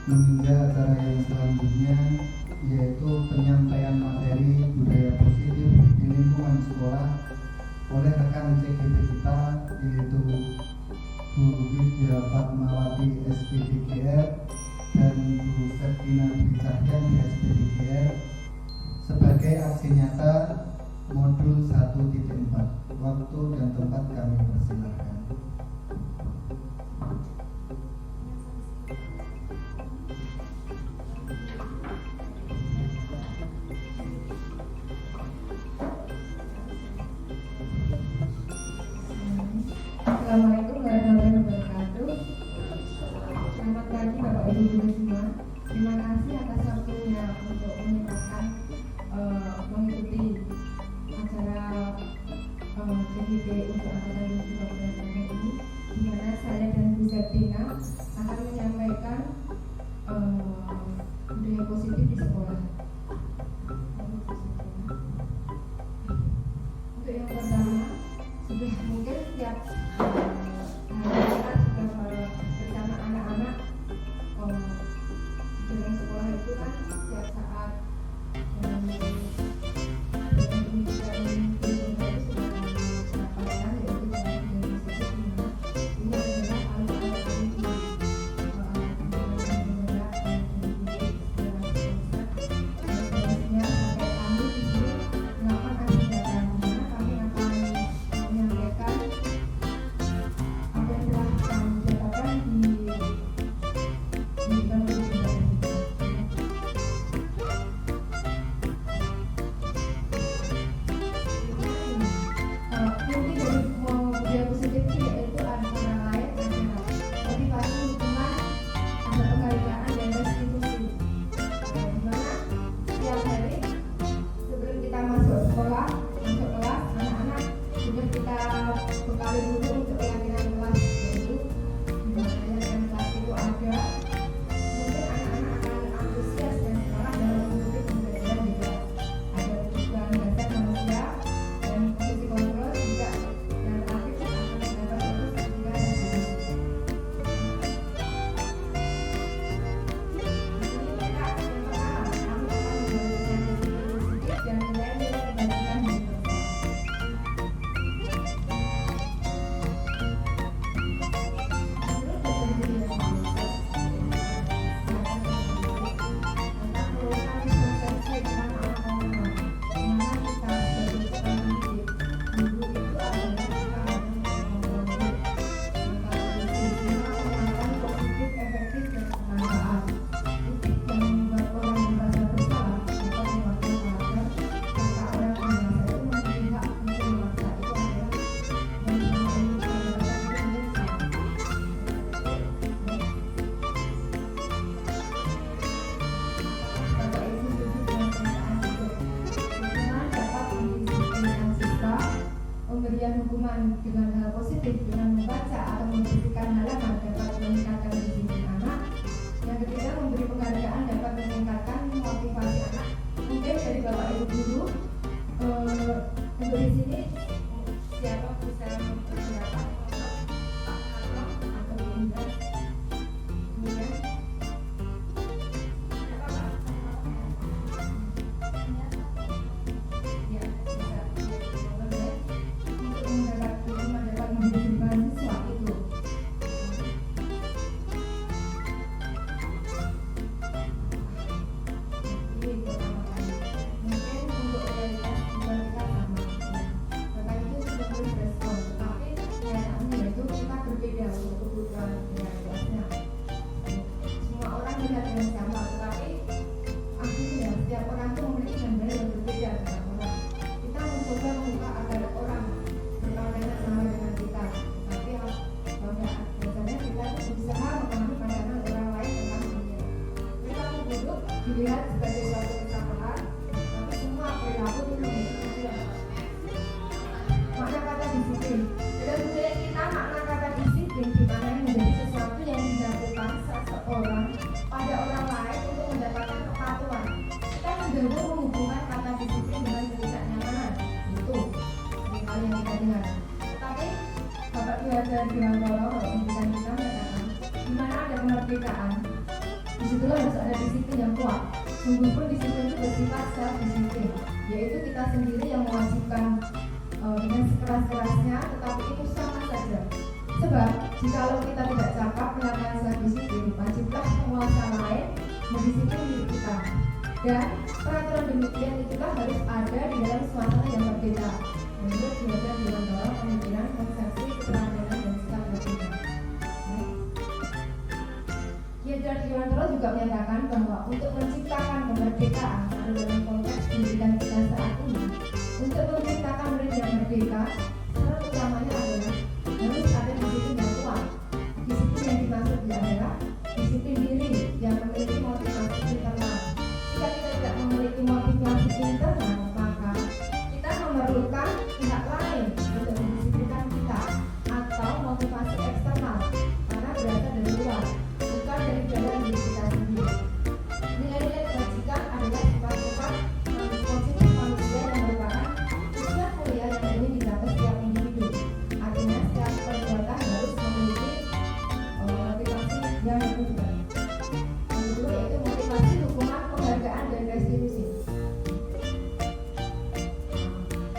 meninjau acara yang selanjutnya, yaitu penyampaian materi budaya positif di lingkungan sekolah oleh rekan CGP kita, yaitu Bu Widya Fatmawati SPDGR dan Bu Septina Dwi Cahyan di SPDGR sebagai aksi nyata modul 1.4. Waktu dan tempat kami persilahkan. Assalamualaikum warahmatullahi wabarakatuh. Selamat pagi Bapak Ibu Guru semua. Terima kasih atas waktunya untuk mengikuti acara CGP untuk angkatan 2020 ini, di mana saya dan Bu Septina akan menyampaikan budaya positif di sekolah. Untuk yang pertama, sudah mungkin setiap kita sudah bersama anak-anak dalam sekolah itu kan setiap saat hukuman dengan hal positif dengan membaca atau membersihkan halaman dapat meningkatkan disiplin anak. Yang ketiga, memberi penghargaan dapat meningkatkan motivasi anak. Mungkin dari Bapak Ibu Guru untuk di sini siapa bisa mempersiapkan atau Bunda. Kemudian dilihat sebagai suatu kesalahan, tapi semua perilaku itu memiliki makna kata disiplin. Dalam budaya kita, makna kata disiplin dimana menjadi sesuatu yang dilakukan seseorang pada orang lain untuk mendapatkan kepatuhan. Kita mencoba menghubungkan kata disiplin dengan ketidaknyamanan. Itu hal yang kita dengar. Tetapi Bapak Ki Hajar Dewantara pendidikan kita mengatakan, di mana ada kemerdekaan, di Disitulah harus ada disiplin yang kuat. Sungguh pun disiplin itu bersifat self disiplin, yaitu kita sendiri yang mewajibkan dengan sekeras-kerasnya, tetapi itu sama saja. Sebab jikalau kita tidak cakap melakukan self disiplin, wajiblah penguasa lain mendisiplin diri kita. Dan peraturan demikian itulah harus ada di dalam suasana yang berbeda. Menurut Kiajar Dewantara, pemikiran, konsepsi, keteladanan, dan sikap berbeda. Kiajar Dewantara juga menyatakan bahwa untuk menciptakan kemerdekaan atau dalam konteks pendidikan kita saat ini, untuk menciptakan murid yang merdeka, syarat utamanya adalah harus ada disiplin yang kuat. Disiplin yang dimaksud adalah disiplin diri yang memiliki motivasi internal. Jika kita tidak memiliki motivasi internal, maka kita memerlukan pihak lain untuk mendisiplinkan kita, atau motivasi eksternal karena berasal dari luar, bukan dari dalam diri kita sendiri. Nilai-nilai kebajikan adalah sifat-sifat positif manusia yang merupakan tujuan mulia yang ingin dicapai setiap individu. Artinya setiap perbuatan harus memiliki motivasi yang berubah. Yang kedua yaitu motivasi dukungan, penghargaan, dan restitusi.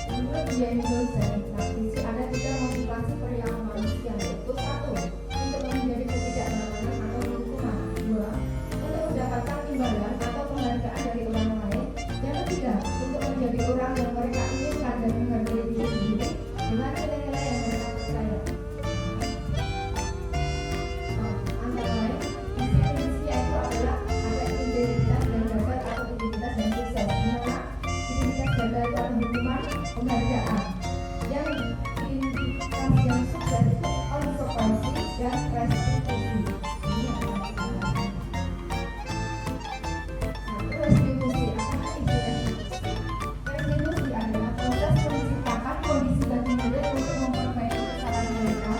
Menurut James Johnson, praktisi ada 3 motivasi perilaku manusia, yaitu 1. Untuk menjadi ketidakberhasilan atau hukuman. 2. Untuk mendapatkan imbalan atau penghargaan dari orang lain. Yang ketiga, untuk menjadi orang yang mereka inginkan dan menghargai diri sendiri dengan nilai-nilai yang mereka percaya. Antara lain, visi itu adalah ada identitas dan gagal atau identitas dan sukses. Dimana identitas gagal itu adalah hukuman, penghargaan. Yang identitas yang sukses itu konsekuensi dan restitusi. Ini adalah kesalahan. Restitusi, apa itu restitusi? Restitusi adalah proses menciptakan kondisi bagi murid untuk memperbaiki kesalahan mereka,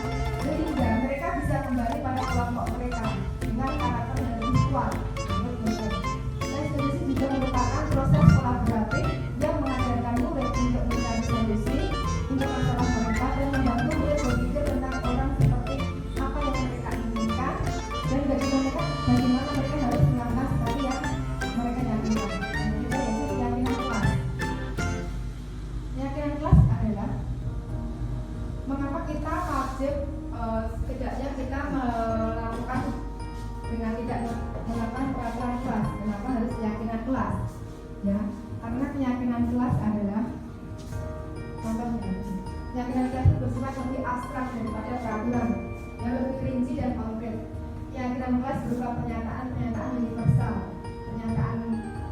sehingga mereka bisa kembali pada kelompok mereka dengan karakter yang lebih kuat. Restitusi juga merupakan proses kolaboratif yang mengajarkan murid untuk mencari solusi untuk masalah mereka dan membantu murid berpikir tentang orang seperti apa yang mereka inginkan dan bagaimana mereka harus melakukan seperti yang mereka yakinkan. Dan juga yaitu keyakinan kelas. Keyakinan kelas adalah mengapa kita wajib setidaknya kita melakukan dengan tidak melakukan peraturan kelas. Kenapa harus keyakinan kelas? Ya, karena keyakinan kelas adalah contohnya. Keyakinan kelas itu bersifat lebih abstrak daripada peraturan yang lebih rinci dan konkret. Keyakinan kelas berupa pernyataan universal.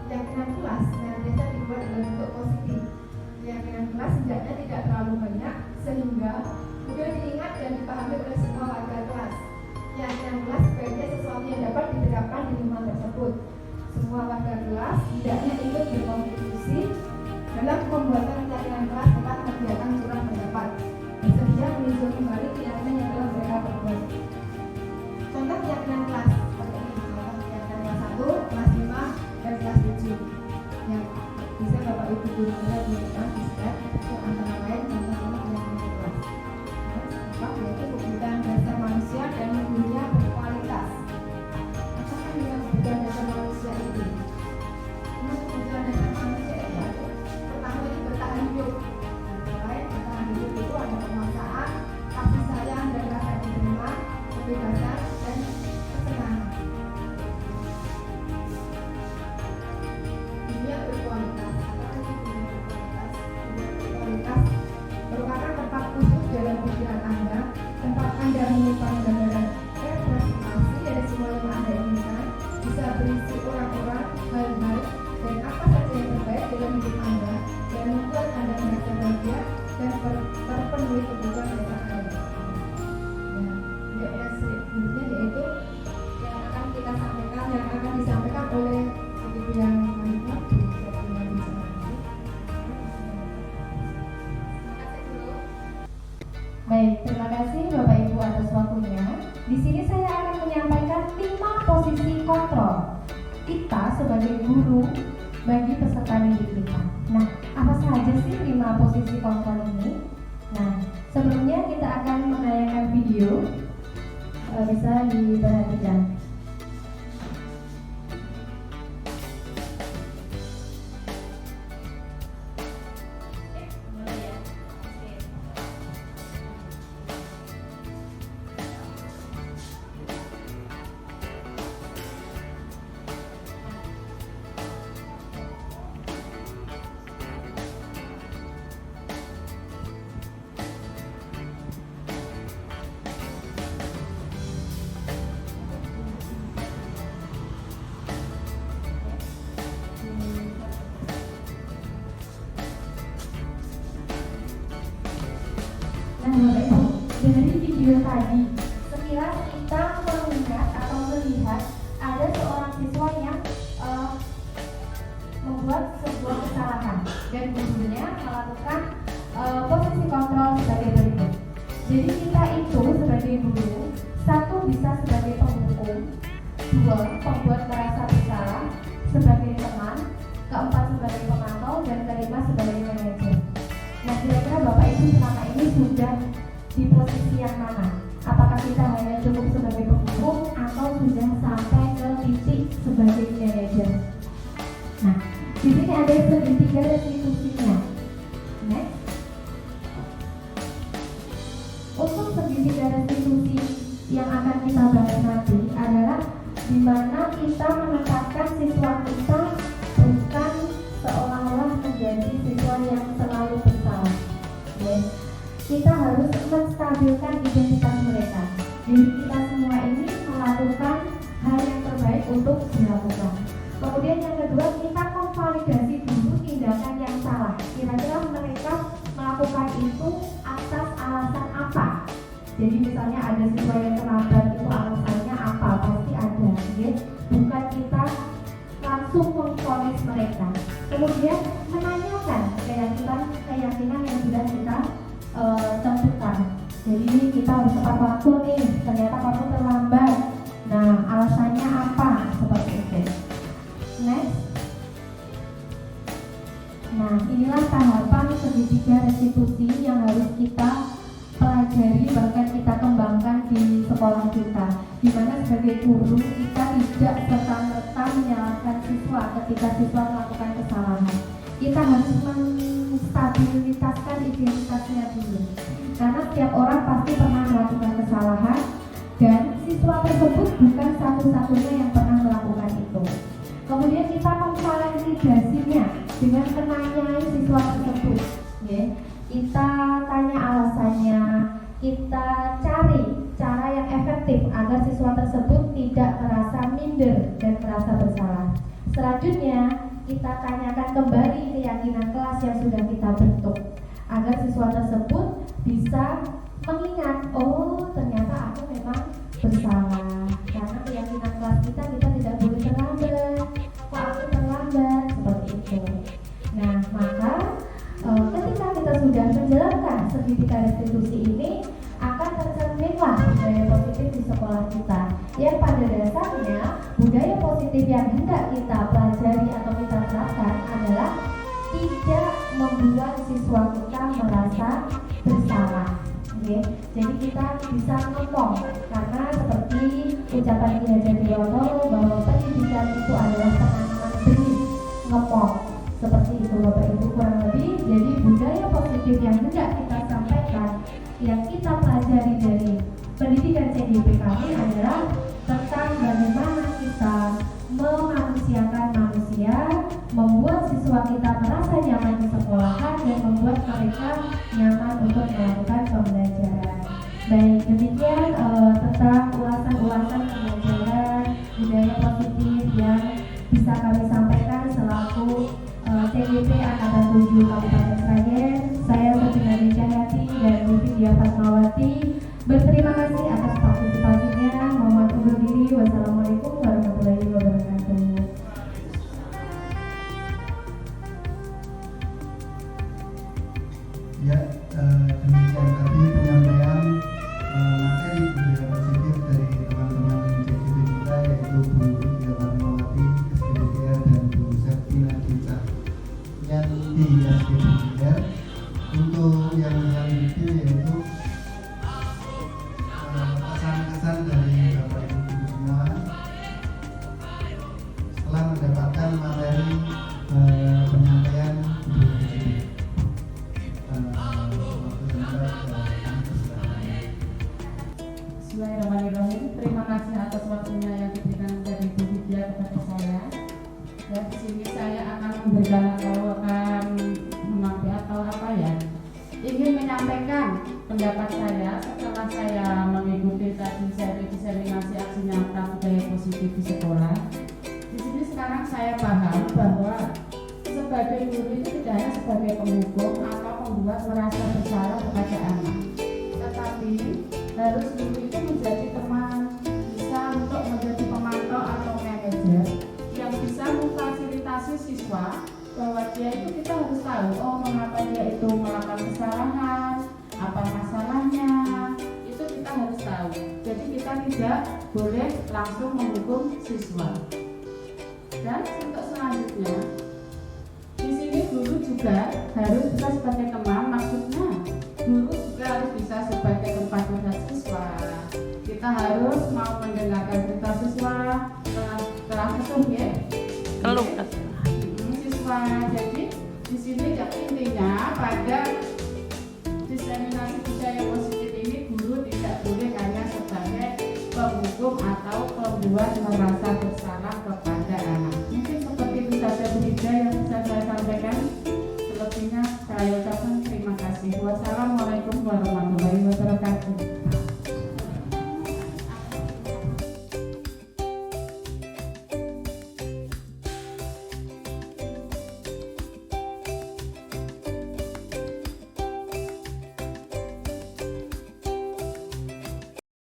Keyakinan kelas biasa dibuat dalam bentuk positif. Keyakinan kelas setidaknya tidak terlalu banyak sehingga mudah diingat dan dipahami oleh semua warga kelas. Keyakinan kelas sebaiknya sesuatu yang dapat diterapkan di lingkungan tersebut. Semua warga kelas tidaknya ikut berkontribusi dalam pembuatan keyakinan kelas tempat kegiatan curah pendapat, bersedia meninjau kembali keyakinan yang telah mereka perbuat. Contoh keyakinan kelas seperti ini. Contoh keyakinan kelas 1, kelas 5, dan kelas 7 yang bisa Bapak Ibu guru kita gunakan di slide. Itu antara lain contoh-contoh keyakinan kelas. Yaitu kebutuhan dasar manusia dan dunia berkualitas. Apakah dengan kebutuhan dasar manusia itu? Kebutuhan dasar manusia itu pertama itu bertahan hidup. Lain bertahan hidup itu ada penguasaan, kasih sayang dan rasa diterima, kebebasan dan kesenangan. Dunia berkualitas. Apakah itu dunia berkualitas? Dunia berkualitas merupakan tempat khusus dalam pikiran Anda, tempat Anda menyimpan gambaran representasi dari semua yang Anda inginkan, bisa berisi orang-orang, hal-hal, dan apa saja yang terbaik dalam hidup Anda, dan membuat Anda merasa bahagia dan terpenuhi kebutuhan dasar Anda. Ya, selanjutnya yaitu yang akan kita sampaikan, yang akan disampaikan oleh Ibu yang Manipur di segmen bicara nanti. Baik, terima kasih Bapak Ibu atas waktunya. Di sini saya akan menyampaikan 5 posisi kontrol kita sebagai guru bagi peserta didik kita. Nah, apa saja sih 5 posisi kontrol ini? Nah, sebelumnya kita akan menayangkan video, bisa diperhatikan. tadi, sekilas kita mengingat atau melihat ada seorang siswa yang membuat sebuah kesalahan dan gurunya melakukan posisi kontrol sebagai berikut. Jadi kita itu sebagai guru, satu bisa sebagai penghukum, dua pembuat merasa bersalah sebagai teman, keempat sebagai pemantau, dan kelima sebagai manajer. Nah, kira-kira Bapak Ibu selama ini sudah di posisi yang mana? Apakah kita hanya cukup sebagai penghukum atau sudah sampai ke titik sebagai manajer? Nah, di sini ada segitiga restitusinya. Next. Untuk segitiga restitusi yang akan kita bahas nanti adalah di mana kita menetapkan siswa kita bukan seolah-olah menjadi siswa yang selalu bersalah. Kita harus menstabilkan identitas mereka. Jadi kita semua ini melakukan hal yang terbaik untuk dilakukan. Kemudian yang kedua, kita memvalidasi dulu tindakan yang salah. Kira-kira mereka melakukan itu atas alasan apa? Jadi misalnya ada siswa yang terlambat, itu alasannya apa? Pasti ada, ya? Bukan kita langsung memvonis mereka. Kemudian menanyakan keyakinan yang sudah kita tentukan. Jadi kita harus tepat waktu nih, ternyata kamu terlambat. Nah, alasannya apa? Seperti itu. Next. Nah, inilah tahapan segitiga restitusi yang harus kita pelajari, bahkan kita kembangkan di sekolah kita. Di mana sebagai guru kita tidak serta-merta menyalahkan siswa ketika siswa melakukan kesalahan. Kita harus menstabilitaskan identitasnya dulu. Karena setiap orang pasti pernah melakukan kesalahan dan siswa tersebut bukan satu-satunya yang pernah melakukan itu. Kemudian kita memvalidasinya dengan menanyai siswa tersebut, ya. Kita tanya alasannya, kita cari cara yang efektif agar siswa tersebut tidak merasa minder dan merasa bersalah. Selanjutnya, kita tanyakan kembali keyakinan kelas yang sudah kita bentuk agar siswa tersebut bisa mengingat, oh ternyata aku memang bersalah. Karena keyakinan kelas kita tidak boleh terlambat. Kok aku terlambat? Seperti itu. Nah, maka ketika kita sudah menjalankan segitiga restitusi ini, akan tercerminlah budaya positif di sekolah kita. Yang pada dasarnya budaya positif yang hendak kita pelajari atau kita terapkan adalah tidak membuat siswa kita merasa bersalah. Okay. Jadi kita bisa ngomong, karena seperti ucapan Ki Hajar Dewantoro bahwa pendidikan itu adalah penanaman benih, ngomong. Seperti itu Bapak Ibu kurang lebih. Jadi budaya positif yang hendak kita sampaikan, yang kita pelajari dari pendidikan CGP kami adalah tentang bagaimana kita memanusiakan manusia, membuat siswa kita merasa nyaman di sekolahan dan membuat mereka nyaman untuk melakukan pembelajaran. Baik, demikian tentang ulasan-ulasan pembelajaran budaya positif yang bisa kami sampaikan selaku CGP Angkatan 7 Kabupaten Sragen. Saya Safinadi Cahyati dan Widya Fatmawati berterima kasih atas partisipasinya. Mohon undur diri. Wassalamualaikum warahmatullahi wabarakatuh. Ya, demikian tadi penyampaian materi budaya positif dari teman-teman CGP kita, yaitu Bu Widya Fatmawati, SDPR, dan Bu Septina Cinta yang di SDPR. Untuk yang selanjutnya yaitu kesan-kesan dari Bapak Ibu Guru semua setelah mendapatkan materi penyampaian budaya positif. Bismillahirrahmanirrahim. Terima kasih atas waktunya yang diberikan dari Bu Widya kepada saya. Dan di sini saya akan memberikan ingin menyampaikan pendapat saya setelah saya mengikuti tadi seri diseminasi aksi nyata budaya positif di sekolah. Di sini sekarang saya paham bahwa sebagai guru itu tidak hanya sebagai penghukum atau membuat merasa bersalah kepada anak, tetapi harus guru itu menjadi teman, bisa untuk menjadi pemantau atau manajer yang bisa memfasilitasi siswa bahwa dia itu kita harus tahu mengapa dia itu melakukan kesalahan, apa masalahnya, itu kita harus tahu. Jadi kita tidak boleh langsung menghukum siswa. Dan untuk selanjutnya, di sini guru juga harus bisa sebagai teman, maksudnya guru juga harus bisa sebagai tempat curhat siswa. Kita harus mau mendengarkan cerita siswa telah ketemu ya. Siswa. Jadi di sini intinya pada diseminasi budaya positif ini guru tidak boleh hanya sebagai penghukum atau pembuat merasa bersalah kepada anak. Mungkin seperti itu saja Bu Ida yang bisa saya sampaikan. Selebihnya saya ucapkan terima kasih. Wassalamualaikum warahmatullahi wabarakatuh.